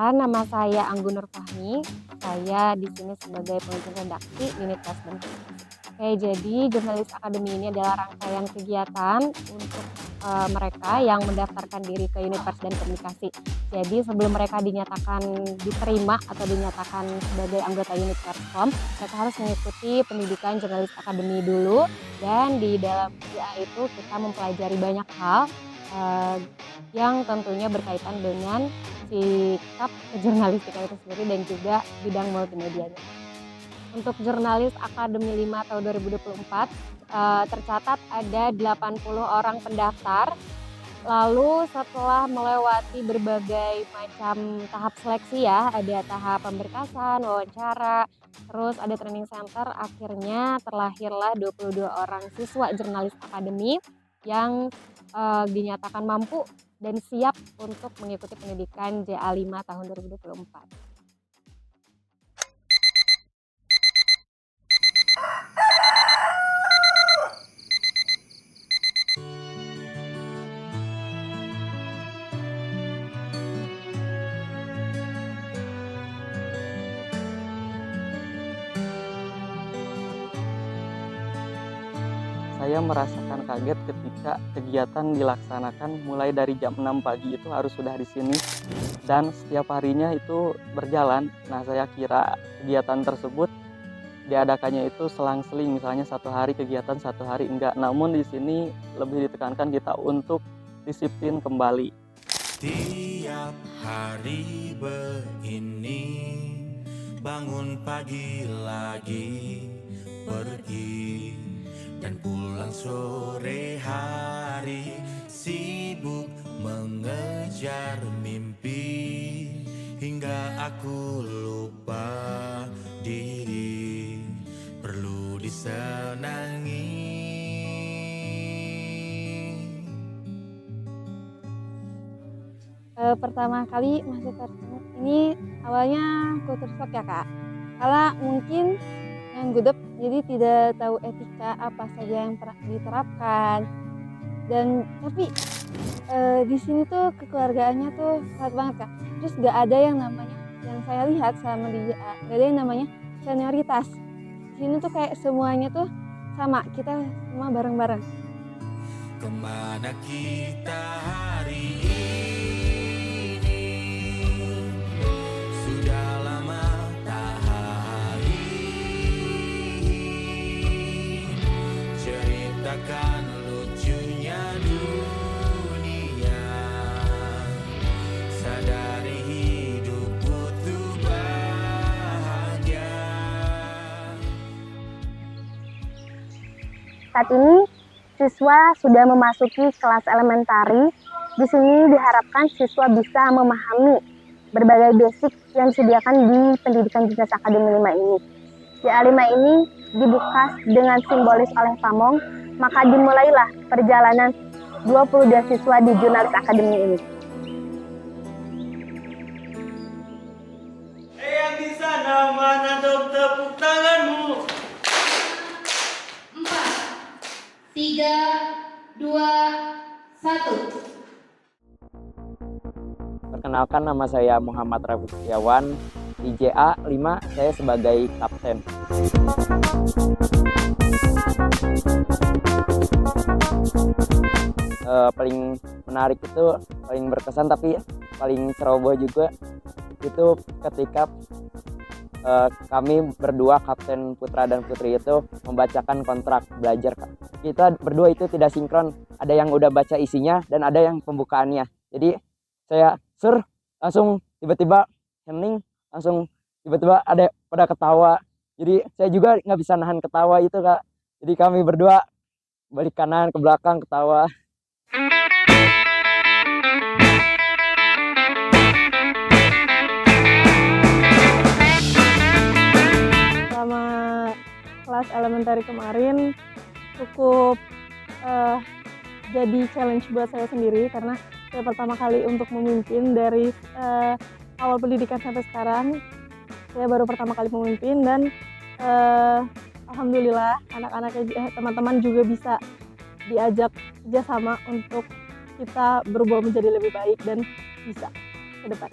Perkenalkan, nama saya Anggun Nur Fahmi. Saya di sini sebagai pemimpin redaksi unit Pers dan Komunikasi. Oke, jadi Jurnalis Academy ini adalah rangkaian kegiatan untuk mereka yang mendaftarkan diri ke unit Pers dan Komunikasi. Jadi sebelum mereka dinyatakan diterima atau dinyatakan sebagai anggota unit Perskom, mereka harus mengikuti pendidikan Jurnalis Academy dulu. Dan di dalam JA itu kita mempelajari banyak hal yang tentunya berkaitan dengan sikap kejurnalistikan itu sendiri dan juga bidang multimedianya. Untuk Jurnalis Akademi 5 tahun 2024 tercatat ada 80 orang pendaftar. Lalu setelah melewati berbagai macam tahap seleksi ya, ada tahap pemberkasan, wawancara, terus ada training center, akhirnya terlahirlah 22 orang siswa Jurnalis Akademi yang dinyatakan mampu dan siap untuk mengikuti pendidikan JA 5 tahun 2024. Saya merasakan kaget ketika kegiatan dilaksanakan mulai dari jam 6 pagi itu harus sudah di sini dan setiap harinya itu berjalan. Nah, saya kira kegiatan tersebut diadakannya itu selang-seling, misalnya satu hari kegiatan, satu hari enggak. Namun di sini lebih ditekankan kita untuk disiplin kembali. Tiap hari begini, bangun pagi lagi pergi dan pulang sore hari, sibuk mengejar mimpi hingga aku lupa diri, perlu disenangi. Pertama kali masuk Perskom ini awalnya kultur shock ya Kak, karena mungkin yang gudeg jadi tidak tahu etika apa saja yang pernah diterapkan, dan tapi di sini tuh kekeluargaannya tuh sangat banget Kak. Terus gak ada yang namanya, yang saya lihat selama di JA, gak ada yang namanya senioritas. Di sini tuh kayak semuanya tuh sama, kita semua bareng-bareng. Kemana kita hari ini? Sudah lama tak hadir, ceritakan lucunya dunia, sadari hidup butuh bahagia. Saat ini siswa sudah memasuki kelas elementari. Di sini diharapkan siswa bisa memahami berbagai basic yang disediakan di pendidikan Jurnalis Akademi 5 ini. JA 5 ini dibuka dengan simbolis oleh pamong, maka dimulailah perjalanan 22 siswa di Jurnalis Akademi ini. Yang di sana mana dong, tepuk tanganmu. 4, 3, 2, 1. Perkenalkan, nama saya Muhammad Rafi Setiawan. Di JA 5 saya sebagai kapten. Paling menarik itu, paling berkesan tapi paling ceroboh juga itu ketika kami berdua, Kapten Putra dan Putri, itu membacakan kontrak belajar. Kita berdua itu tidak sinkron, ada yang udah baca isinya dan ada yang pembukaannya. Jadi saya langsung tiba-tiba hening, langsung tiba-tiba ada pada ketawa. Jadi saya juga nggak bisa nahan ketawa itu Kak. Jadi kami berdua balik kanan ke belakang ketawa. Selama kelas elementary kemarin cukup jadi challenge buat saya sendiri, karena saya pertama kali untuk memimpin dari awal pendidikan sampai sekarang. Saya baru pertama kali memimpin dan alhamdulillah teman-teman juga bisa diajak kerjasama untuk kita berubah menjadi lebih baik dan bisa ke depan.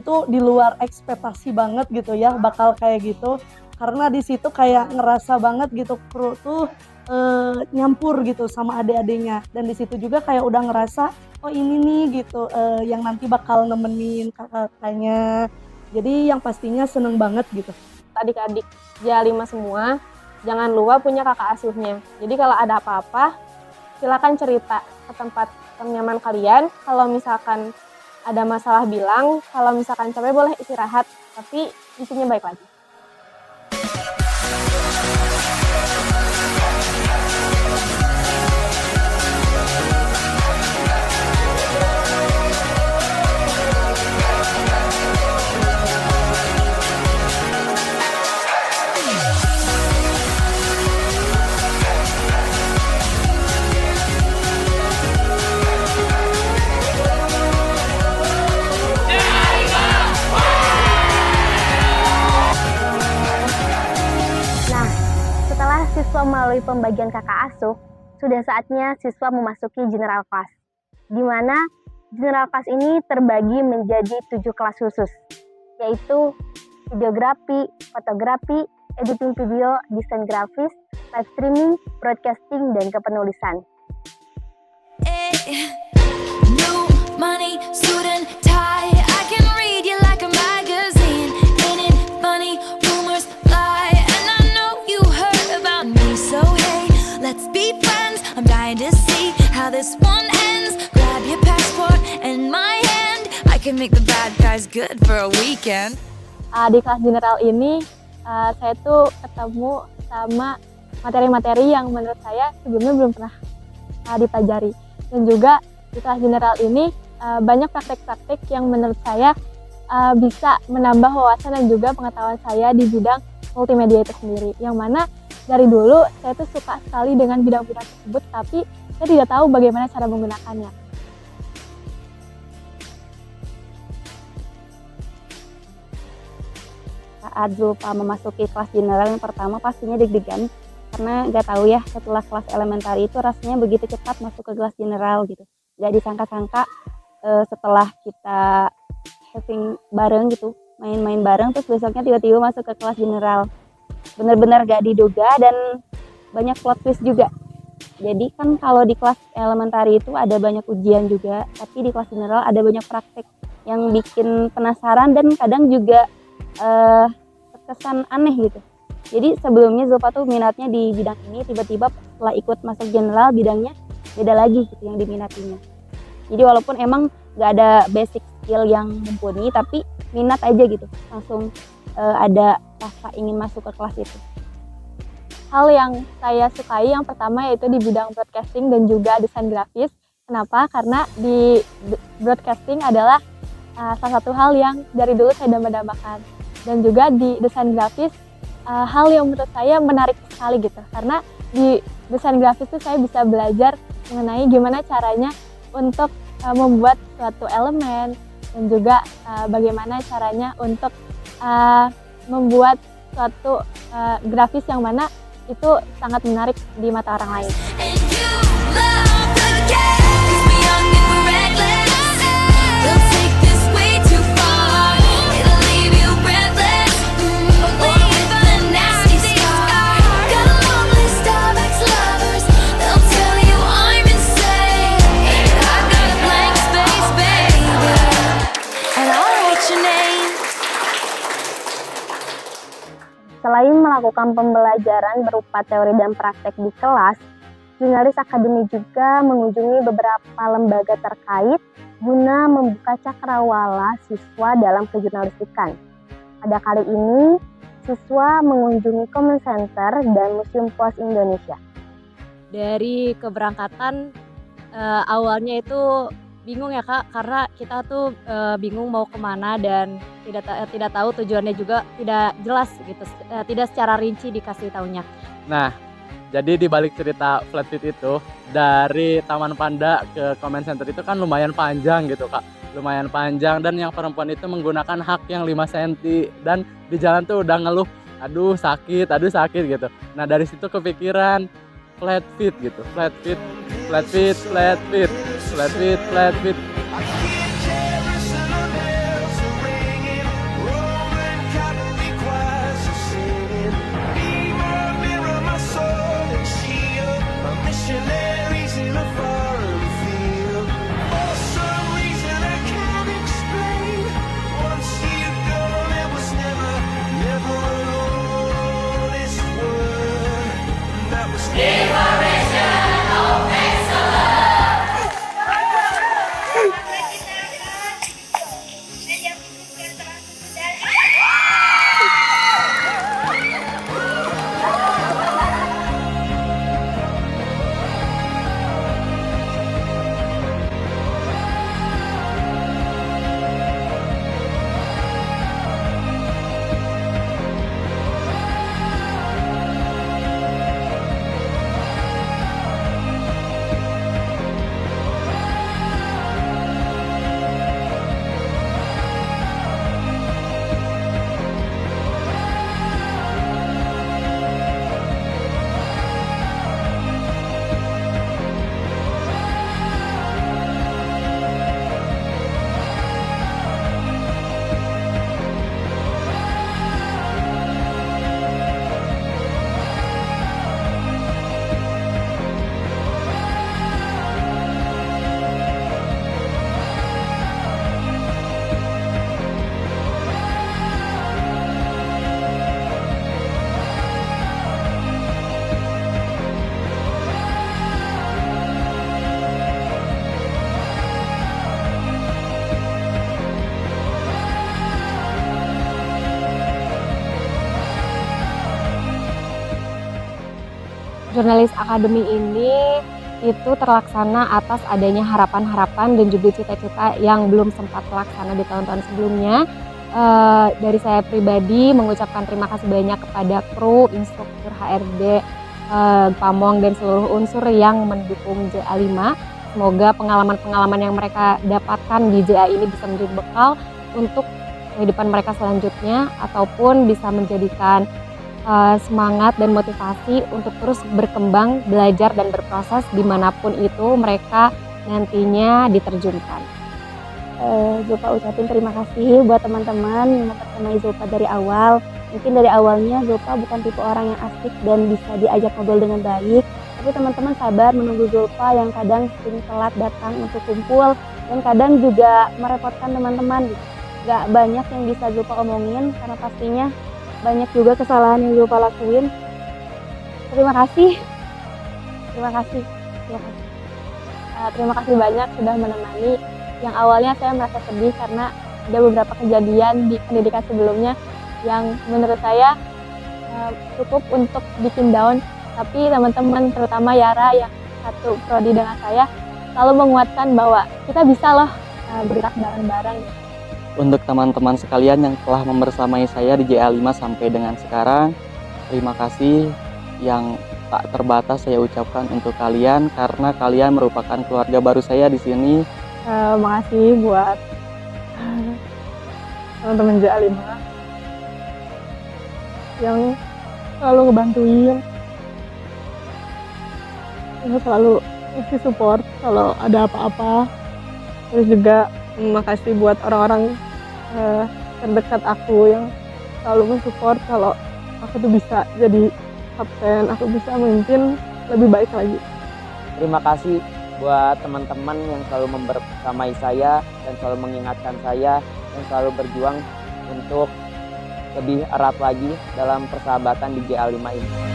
itu di luar ekspektasi banget gitu ya bakal kayak gitu, karena di situ kayak ngerasa banget gitu kru tuh nyampur gitu sama adik-adiknya, dan di situ juga kayak udah ngerasa oh ini nih gitu yang nanti bakal nemenin kakak-kakaknya, jadi yang pastinya seneng banget gitu. Adik-adik J5 semua, jangan lupa punya kakak asuhnya. Jadi kalau ada apa-apa, silakan cerita ke tempat nyaman kalian. Kalau misalkan ada masalah bilang, kalau misalkan capek boleh istirahat, tapi intinya baik lagi. Nah, setelah siswa melalui pembagian kakak asuh, sudah saatnya siswa memasuki general class, di mana general class ini terbagi menjadi 7 kelas khusus, yaitu videografi, fotografi, editing video, desain grafis, live streaming, broadcasting, dan kepenulisan. New money, suit and tie. I can read you like a magazine. Ain't it funny? Rumors fly, and I know you heard about me. So hey, let's be friends. I'm dying to see how this one ends. Grab your passport and my hand. I can make the bad guys good for a weekend. Di kelas general ini, saya tuh ketemu sama materi-materi yang menurut saya sebelumnya belum pernah dipelajari. Dan juga di kelas general ini banyak praktek-praktek yang menurut saya bisa menambah wawasan dan juga pengetahuan saya di bidang multimedia itu sendiri. Yang mana dari dulu saya tuh suka sekali dengan bidang-bidang tersebut, tapi saya tidak tahu bagaimana cara menggunakannya. Saat Zulfa memasuki kelas general yang pertama pastinya deg-degan, karena nggak tahu ya setelah kelas elementari itu rasanya begitu cepat masuk ke kelas general gitu. Nggak disangka-sangka setelah kita having bareng gitu, main-main bareng, terus besoknya tiba-tiba masuk ke kelas general. Bener-bener nggak diduga dan banyak plot twist juga. Jadi kan kalau di kelas elementari itu ada banyak ujian juga, tapi di kelas general ada banyak praktek yang bikin penasaran dan kadang juga terkesan aneh gitu. Jadi sebelumnya Zulfa tuh minatnya di bidang ini, tiba-tiba setelah ikut masuk general bidangnya beda lagi gitu yang diminatinya. Jadi walaupun emang gak ada basic skill yang mumpuni, tapi minat aja gitu, langsung ada rasa ingin masuk ke kelas itu. Hal yang saya sukai yang pertama yaitu di bidang broadcasting dan juga desain grafis. Kenapa? Karena di broadcasting adalah salah satu hal yang dari dulu saya dambakan. Dan juga di desain grafis, hal yang menurut saya menarik sekali gitu. Karena di desain grafis itu saya bisa belajar mengenai gimana caranya untuk membuat suatu elemen, dan juga bagaimana caranya untuk membuat suatu grafis yang mana itu sangat menarik di mata orang lain. Selain melakukan pembelajaran berupa teori dan praktek di kelas, Jurnalis Akademi juga mengunjungi beberapa lembaga terkait guna membuka cakrawala siswa dalam kejurnalistikan. Pada kali ini, siswa mengunjungi Comment Center dan Museum Pos Indonesia. Dari keberangkatan awalnya itu bingung ya Kak, karena kita tuh bingung mau kemana dan tidak tahu tujuannya juga tidak jelas gitu, tidak secara rinci dikasih tahunya. Nah, jadi di balik cerita Flat Feet itu, dari Taman Panda ke Comment Center itu kan lumayan panjang gitu Kak, lumayan panjang, dan yang perempuan itu menggunakan hak yang 5 cm dan di jalan tuh udah ngeluh, aduh sakit gitu. Nah dari situ kepikiran Flat Feet gitu, Flat Feet. Jurnalis Academy ini itu terlaksana atas adanya harapan-harapan dan juga cita-cita yang belum sempat terlaksana di tahun-tahun sebelumnya. Dari saya pribadi mengucapkan terima kasih banyak kepada kru, instruktur, HRD, Pamong dan seluruh unsur yang mendukung JA5. Semoga pengalaman-pengalaman yang mereka dapatkan di JA ini bisa menjadi bekal untuk kehidupan mereka selanjutnya ataupun bisa menjadikan semangat dan motivasi untuk terus berkembang, belajar dan berproses dimanapun itu mereka nantinya diterjunkan. Zulfa ucapin terima kasih buat teman-teman yang mempersamai Zulfa dari awal. Mungkin dari awalnya Zulfa bukan tipe orang yang asik dan bisa diajak ngobrol dengan baik, tapi teman-teman sabar menunggu Zulfa yang kadang sering telat datang untuk kumpul dan kadang juga merepotkan teman-teman. Gak banyak yang bisa Zulfa omongin karena pastinya banyak juga kesalahan yang Zulfa lakuin. Terima kasih. Terima kasih banyak sudah menemani. Yang awalnya saya merasa sedih karena ada beberapa kejadian di pendidikan sebelumnya yang menurut saya cukup untuk bikin down. Tapi teman-teman terutama Yara yang satu prodi dengan saya selalu menguatkan bahwa kita bisa loh bergerak bareng-bareng. Untuk teman-teman sekalian yang telah membersamai saya di JA5 sampai dengan sekarang, terima kasih yang tak terbatas saya ucapkan untuk kalian karena kalian merupakan keluarga baru saya di sini. Makasih buat teman-teman JA5 yang selalu ngebantuin, yang selalu ngasih support kalau ada apa-apa. Terus juga makasih buat orang-orang terdekat aku yang selalu mensupport kalau aku tuh bisa jadi kapten, aku bisa memimpin lebih baik lagi. Terima kasih buat teman-teman yang selalu membersamai saya dan selalu mengingatkan saya dan selalu berjuang untuk lebih erat lagi dalam persahabatan di JA5 ini.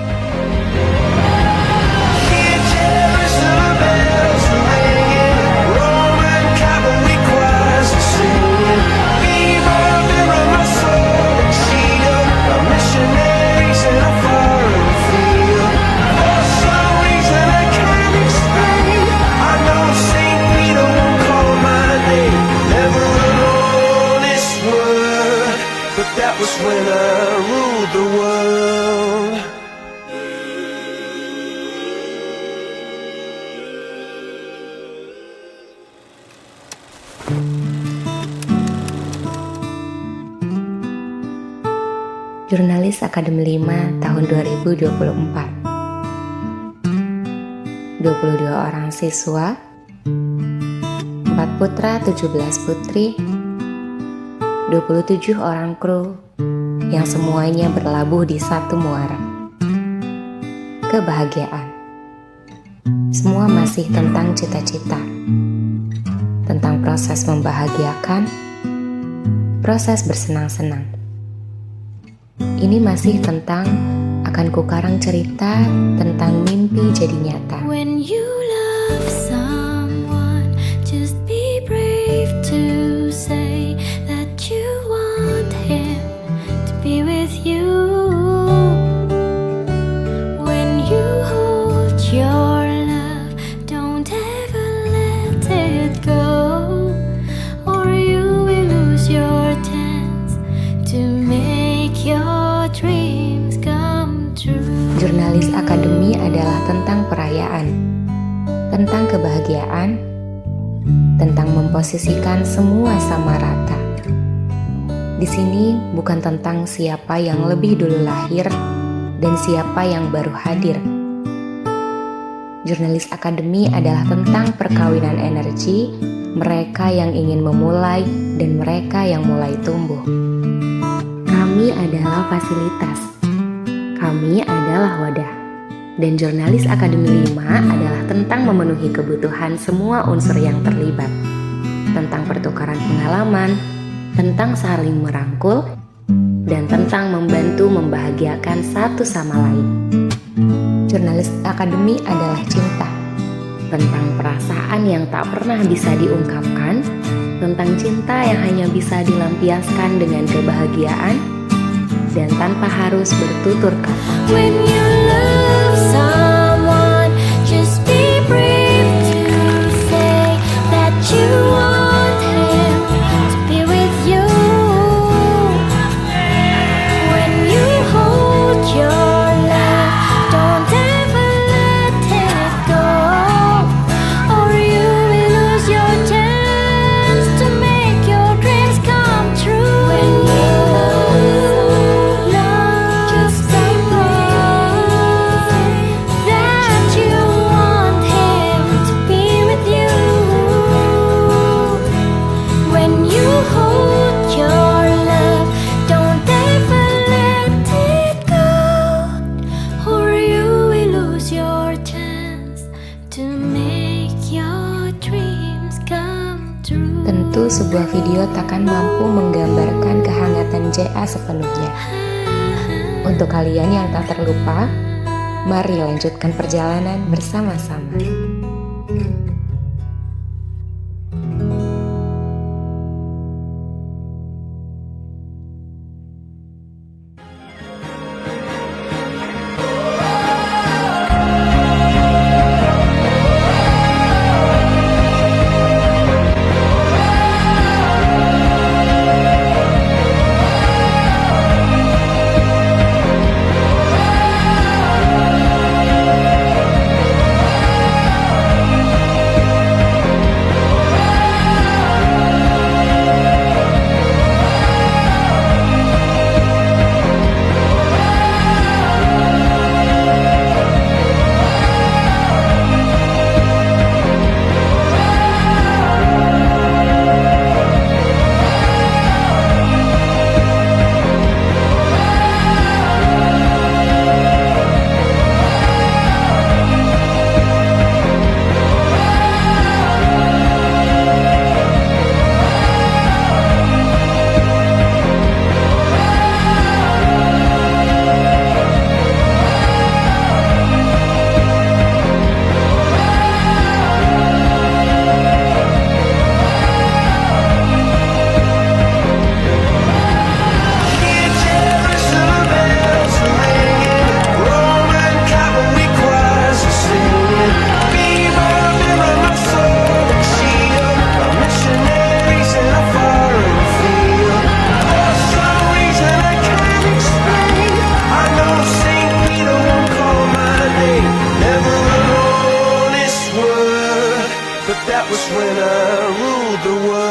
That was when I ruled the world. Jurnalis Academy 5 tahun 2024. 22 orang siswa, 4 putra, 17 putri, 27 orang kru yang semuanya berlabuh di satu muara. Kebahagiaan. Semua masih tentang cita-cita, tentang proses membahagiakan, proses bersenang-senang. Ini masih tentang akan kukarang cerita tentang mimpi jadi nyata. When you love someone, just be brave to say that you want him to be with you. When you hold your love, don't ever let it go, or you will lose your chance to make your dreams come true. Jurnalis Academy adalah tentang perayaan, tentang kebahagiaan, tentang memposisikan semua sama rata. Di sini bukan tentang siapa yang lebih dulu lahir dan siapa yang baru hadir. Jurnalis Academy adalah tentang perkawinan energi, mereka yang ingin memulai dan mereka yang mulai tumbuh. Kami adalah fasilitas, kami adalah wadah, dan Jurnalis Academy 5 adalah tentang memenuhi kebutuhan semua unsur yang terlibat, tentang pertukaran pengalaman, tentang saling merangkul, dan tentang membantu membahagiakan satu sama lain. Jurnalis Academy adalah cinta, tentang perasaan yang tak pernah bisa diungkapkan, tentang cinta yang hanya bisa dilampiaskan dengan kebahagiaan, dan tanpa harus bertutur kata. When you love someone, sebuah video takkan mampu menggambarkan kehangatan JA sepenuhnya. Untuk kalian yang tak terlupa, mari lanjutkan perjalanan bersama-sama. That was when I ruled the world.